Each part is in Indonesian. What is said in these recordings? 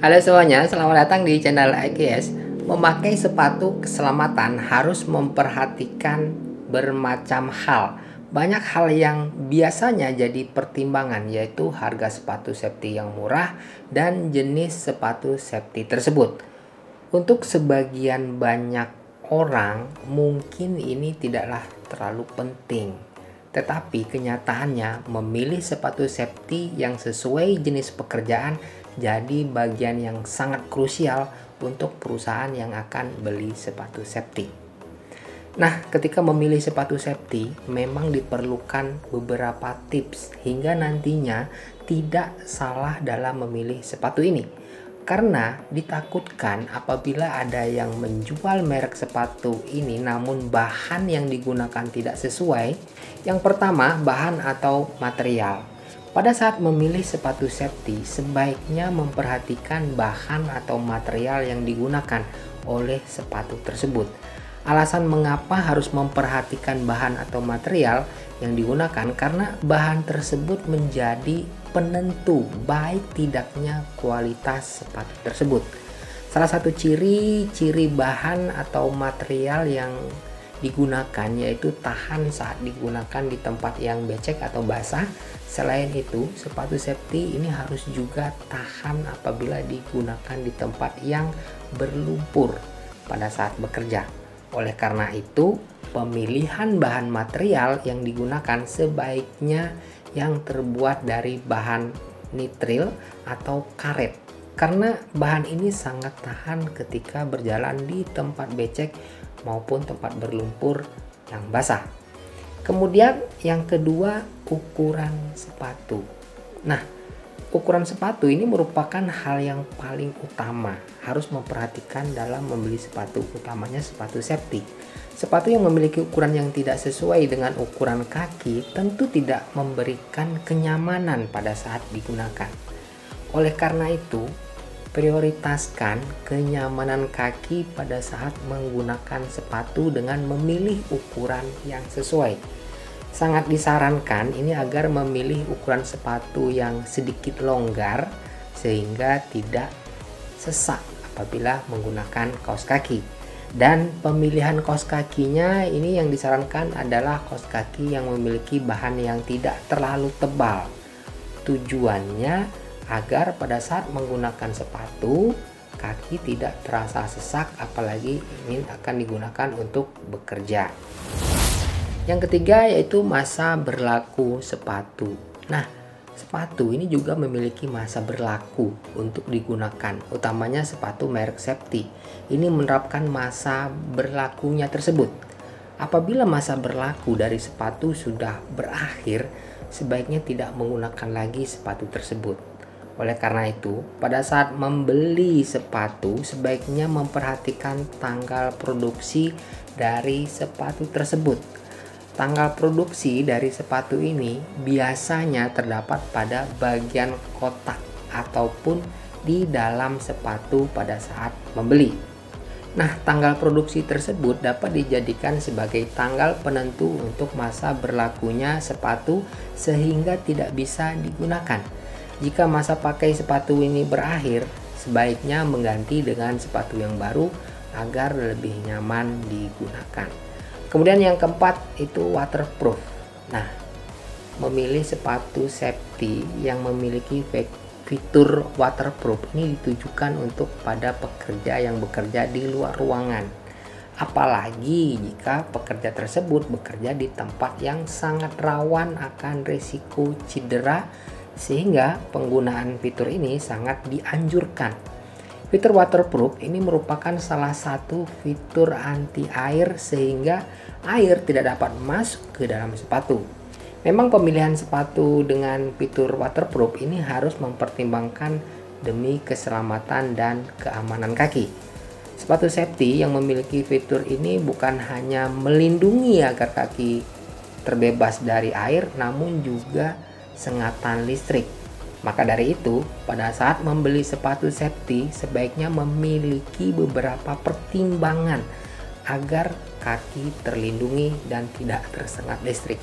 Halo semuanya, selamat datang di channel IKS. Memakai sepatu keselamatan harus memperhatikan bermacam hal. Banyak hal yang biasanya jadi pertimbangan, yaitu harga sepatu safety yang murah dan jenis sepatu safety tersebut. Untuk sebagian banyak orang, mungkin ini tidaklah terlalu penting. Tetapi kenyataannya, memilih sepatu safety yang sesuai jenis pekerjaan jadi bagian yang sangat krusial untuk perusahaan yang akan beli sepatu safety. Nah, ketika memilih sepatu safety, memang diperlukan beberapa tips hingga nantinya tidak salah dalam memilih sepatu ini. Karena ditakutkan apabila ada yang menjual merek sepatu ini namun bahan yang digunakan tidak sesuai. Yang pertama, bahan atau material. Pada saat memilih sepatu safety, sebaiknya memperhatikan bahan atau material yang digunakan oleh sepatu tersebut. Alasan mengapa harus memperhatikan bahan atau material yang digunakan karena bahan tersebut menjadi penentu baik tidaknya kualitas sepatu tersebut. Salah satu ciri-ciri bahan atau material yang digunakan yaitu tahan saat digunakan di tempat yang becek atau basah. Selain itu, sepatu safety ini harus juga tahan apabila digunakan di tempat yang berlumpur pada saat bekerja. Oleh karena itu, pemilihan bahan material yang digunakan sebaiknya yang terbuat dari bahan nitril atau karet. Karena bahan ini sangat tahan ketika berjalan di tempat becek maupun tempat berlumpur yang basah. Kemudian yang kedua, ukuran sepatu. Nah, ukuran sepatu ini merupakan hal yang paling utama harus memperhatikan dalam membeli sepatu, utamanya sepatu safety. Sepatu yang memiliki ukuran yang tidak sesuai dengan ukuran kaki tentu tidak memberikan kenyamanan pada saat digunakan. Oleh karena itu, prioritaskan kenyamanan kaki pada saat menggunakan sepatu dengan memilih ukuran yang sesuai. Sangat disarankan ini agar memilih ukuran sepatu yang sedikit longgar sehingga tidak sesak apabila menggunakan kaos kaki. Dan pemilihan kaos kakinya ini yang disarankan adalah kaos kaki yang memiliki bahan yang tidak terlalu tebal. Tujuannya agar pada saat menggunakan sepatu, kaki tidak terasa sesak apalagi ini akan digunakan untuk bekerja. Yang ketiga yaitu masa berlaku sepatu. Nah, sepatu ini juga memiliki masa berlaku untuk digunakan, utamanya sepatu merek safety. Ini menerapkan masa berlakunya tersebut. Apabila masa berlaku dari sepatu sudah berakhir, sebaiknya tidak menggunakan lagi sepatu tersebut. Oleh karena itu, pada saat membeli sepatu, sebaiknya memperhatikan tanggal produksi dari sepatu tersebut. Tanggal produksi dari sepatu ini biasanya terdapat pada bagian kotak ataupun di dalam sepatu pada saat membeli. Nah, tanggal produksi tersebut dapat dijadikan sebagai tanggal penentu untuk masa berlakunya sepatu sehingga tidak bisa digunakan. Jika masa pakai sepatu ini berakhir, sebaiknya mengganti dengan sepatu yang baru agar lebih nyaman digunakan. Kemudian yang keempat itu waterproof. Nah, memilih sepatu safety yang memiliki fitur waterproof ini ditujukan untuk pada pekerja yang bekerja di luar ruangan. Apalagi jika pekerja tersebut bekerja di tempat yang sangat rawan akan risiko cedera, sehingga penggunaan fitur ini sangat dianjurkan. Fitur waterproof ini merupakan salah satu fitur anti air sehingga air tidak dapat masuk ke dalam sepatu. Memang pemilihan sepatu dengan fitur waterproof ini harus mempertimbangkan demi keselamatan dan keamanan kaki. Sepatu safety yang memiliki fitur ini bukan hanya melindungi agar kaki terbebas dari air, namun juga sengatan listrik. Maka dari itu, pada saat membeli sepatu safety, sebaiknya memiliki beberapa pertimbangan agar kaki terlindungi dan tidak tersengat listrik.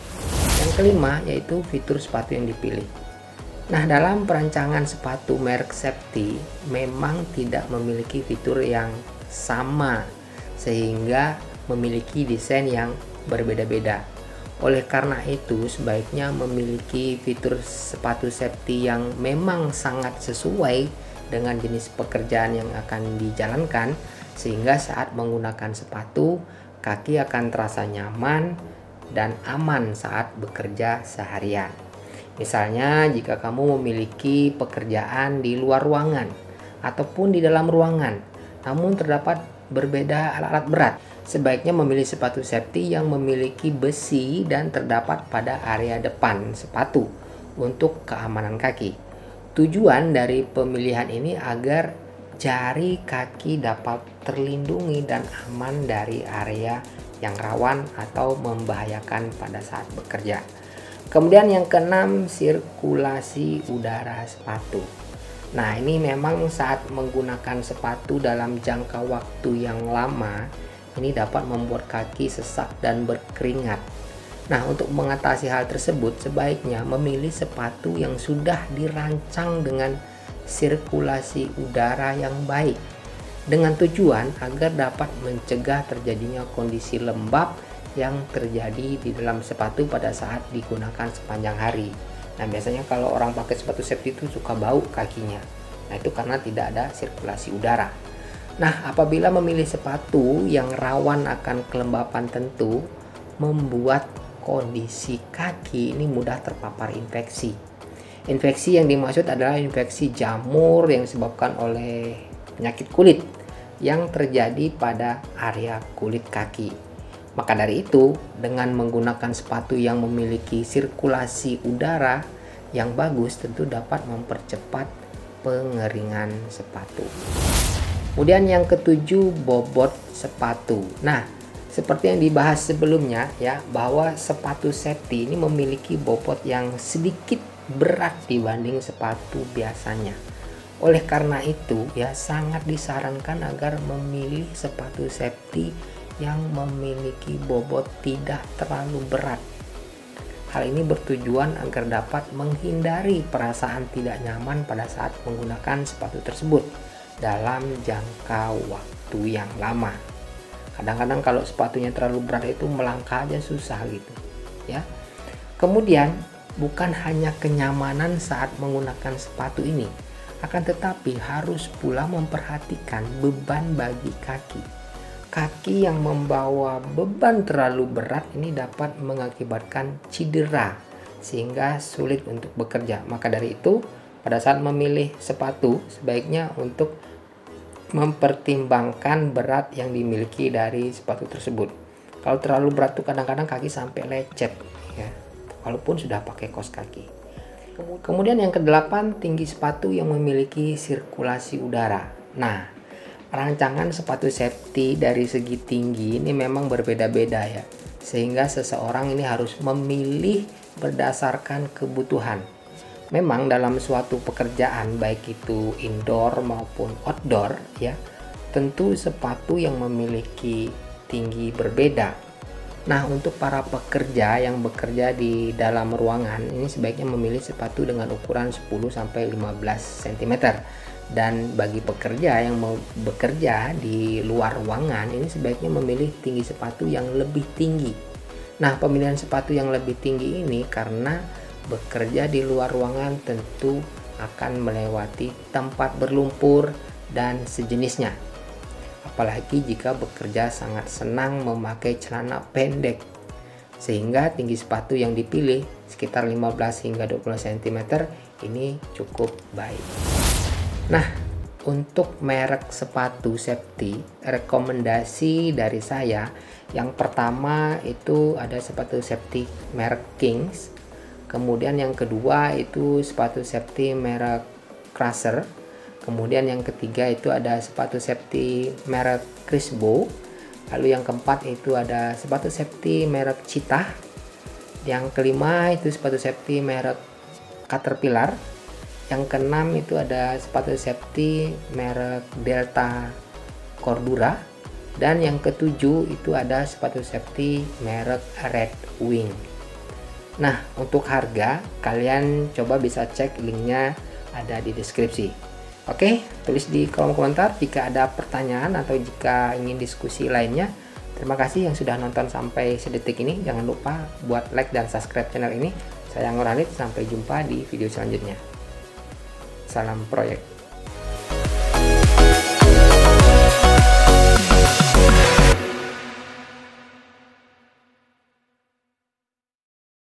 Yang kelima yaitu fitur sepatu yang dipilih. Nah, dalam perancangan sepatu merek safety memang tidak memiliki fitur yang sama, sehingga memiliki desain yang berbeda-beda. Oleh karena itu, sebaiknya memiliki fitur sepatu safety yang memang sangat sesuai dengan jenis pekerjaan yang akan dijalankan, sehingga saat menggunakan sepatu, kaki akan terasa nyaman dan aman saat bekerja seharian. Misalnya, jika kamu memiliki pekerjaan di luar ruangan ataupun di dalam ruangan, namun terdapat berbeda alat-alat berat, sebaiknya memilih sepatu safety yang memiliki besi dan terdapat pada area depan sepatu untuk keamanan kaki. Tujuan dari pemilihan ini agar jari kaki dapat terlindungi dan aman dari area yang rawan atau membahayakan pada saat bekerja. Kemudian yang keenam, sirkulasi udara sepatu. Nah, ini memang saat menggunakan sepatu dalam jangka waktu yang lama, ini dapat membuat kaki sesak dan berkeringat. Nah, untuk mengatasi hal tersebut, sebaiknya memilih sepatu yang sudah dirancang dengan sirkulasi udara yang baik, dengan tujuan agar dapat mencegah terjadinya kondisi lembab yang terjadi di dalam sepatu pada saat digunakan sepanjang hari. Nah, biasanya kalau orang pakai sepatu safety itu suka bau kakinya. Nah, itu karena tidak ada sirkulasi udara. Nah, apabila memilih sepatu yang rawan akan kelembapan tentu, membuat kondisi kaki ini mudah terpapar infeksi. Infeksi yang dimaksud adalah infeksi jamur yang disebabkan oleh penyakit kulit yang terjadi pada area kulit kaki. Maka dari itu, dengan menggunakan sepatu yang memiliki sirkulasi udara yang bagus tentu dapat mempercepat pengeringan sepatu. Kemudian yang ketujuh, bobot sepatu. Nah, seperti yang dibahas sebelumnya ya, bahwa sepatu safety ini memiliki bobot yang sedikit berat dibanding sepatu biasanya. Oleh karena itu ya, sangat disarankan agar memilih sepatu safety yang memiliki bobot tidak terlalu berat. Hal ini bertujuan agar dapat menghindari perasaan tidak nyaman pada saat menggunakan sepatu tersebut dalam jangka waktu yang lama. Kadang-kadang kalau sepatunya terlalu berat itu melangkah aja susah gitu ya. Kemudian bukan hanya kenyamanan saat menggunakan sepatu ini, akan tetapi harus pula memperhatikan beban bagi kaki. Kaki yang membawa beban terlalu berat ini dapat mengakibatkan cedera sehingga sulit untuk bekerja. Maka dari itu, pada saat memilih sepatu sebaiknya untuk mempertimbangkan berat yang dimiliki dari sepatu tersebut. Kalau terlalu berat tuh kadang-kadang kaki sampai lecet ya, walaupun sudah pakai kaos kaki. Kemudian yang kedelapan, tinggi sepatu yang memiliki sirkulasi udara. Nah, rancangan sepatu safety dari segi tinggi ini memang berbeda-beda ya, sehingga seseorang ini harus memilih berdasarkan kebutuhan. Memang dalam suatu pekerjaan baik itu indoor maupun outdoor ya, tentu sepatu yang memiliki tinggi berbeda. Nah, untuk para pekerja yang bekerja di dalam ruangan ini sebaiknya memilih sepatu dengan ukuran 10-15 cm. Dan bagi pekerja yang mau bekerja di luar ruangan ini sebaiknya memilih tinggi sepatu yang lebih tinggi. Nah, pemilihan sepatu yang lebih tinggi ini karena bekerja di luar ruangan tentu akan melewati tempat berlumpur dan sejenisnya. Apalagi jika bekerja sangat senang memakai celana pendek, sehingga tinggi sepatu yang dipilih sekitar 15 hingga 20 cm ini cukup baik. Nah, untuk merek sepatu safety, rekomendasi dari saya yang pertama itu ada sepatu safety merek Kings. Kemudian yang kedua itu sepatu safety merek Crusher. Kemudian yang ketiga itu ada sepatu safety merek Crisbo. Lalu yang keempat itu ada sepatu safety merek Cheetah. Yang kelima itu sepatu safety merek Caterpillar. Yang keenam itu ada sepatu safety merek Delta Cordura. Dan yang ketujuh itu ada sepatu safety merek Red Wing. Nah, untuk harga, kalian coba bisa cek linknya ada di deskripsi. Oke, tulis di kolom komentar jika ada pertanyaan atau jika ingin diskusi lainnya. Terima kasih yang sudah nonton sampai sedetik ini. Jangan lupa buat like dan subscribe channel ini. Saya Anggur Halid, sampai jumpa di video selanjutnya. Salam proyek.